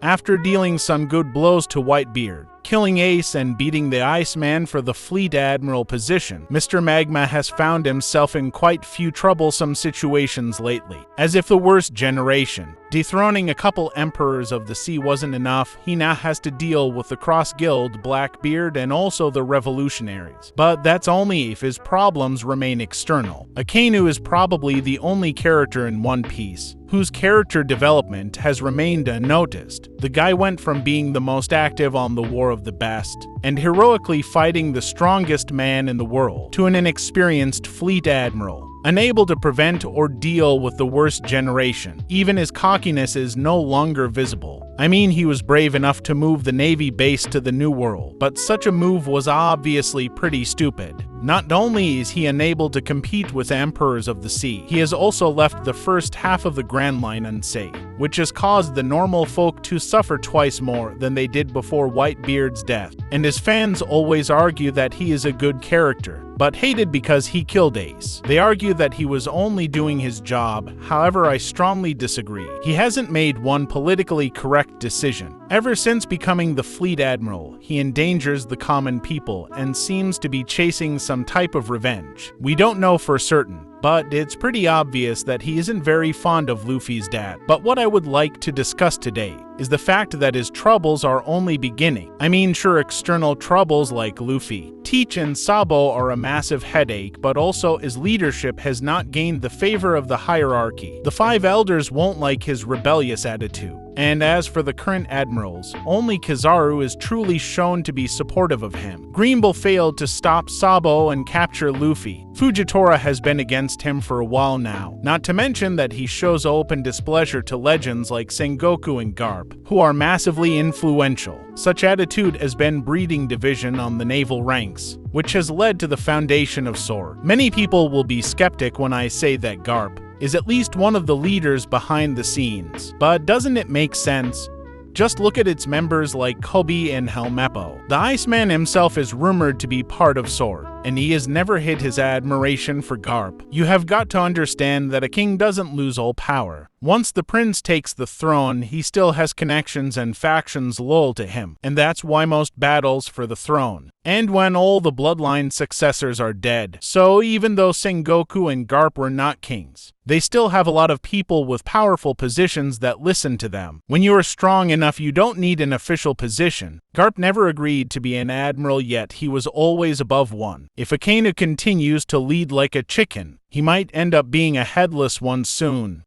After dealing some good blows to Whitebeard, killing Ace and beating the Iceman for the fleet admiral position, Mr. Magma has found himself in quite few troublesome situations lately. As if the worst generation, dethroning a couple emperors of the sea wasn't enough, he now has to deal with the cross-guild Blackbeard and also the revolutionaries. But that's only if his problems remain external. Akainu is probably the only character in One Piece whose character development has remained unnoticed. The guy went from being the most active on the War of the Best and heroically fighting the strongest man in the world to an inexperienced fleet admiral, unable to prevent or deal with the worst generation. Even his cockiness is no longer visible. I mean, he was brave enough to move the Navy base to the New World, but such a move was obviously pretty stupid. Not only is he unable to compete with Emperors of the Sea, he has also left the first half of the Grand Line unsafe, which has caused the normal folk to suffer twice more than they did before Whitebeard's death. And his fans always argue that he is a good character, but hated because he killed Ace. They argue that he was only doing his job. However, I strongly disagree. He hasn't made one politically correct decision. Ever since becoming the fleet admiral, he endangers the common people and seems to be chasing some type of revenge. We don't know for certain, but it's pretty obvious that he isn't very fond of Luffy's dad. But what I would like to discuss today is the fact that his troubles are only beginning. I mean, sure, external troubles like Luffy, Teach, and Sabo are a massive headache, but also his leadership has not gained the favor of the hierarchy. The five elders won't like his rebellious attitude. And as for the current admirals, only Kizaru is truly shown to be supportive of him. Green Bull failed to stop Sabo and capture Luffy. Fujitora has been against him for a while now, not to mention that he shows open displeasure to legends like Sengoku and Garp, who are massively influential. Such attitude has been breeding division on the naval ranks, which has led to the foundation of SWORD. Many people will be skeptic when I say that Garp is at least one of the leaders behind the scenes. But doesn't it make sense? Just look at its members like Kobe and Helmeppo. The Iceman himself is rumored to be part of SWORD, and he has never hid his admiration for Garp. You have got to understand that a king doesn't lose all power. Once the prince takes the throne, he still has connections and factions loyal to him, and that's why most battles for the throne. And when all the bloodline successors are dead. So even though Sengoku and Garp were not kings, they still have a lot of people with powerful positions that listen to them. When you are strong enough, you don't need an official position. Garp never agreed to be an admiral, yet he was always above one. If Akainu continues to lead like a chicken, he might end up being a headless one soon.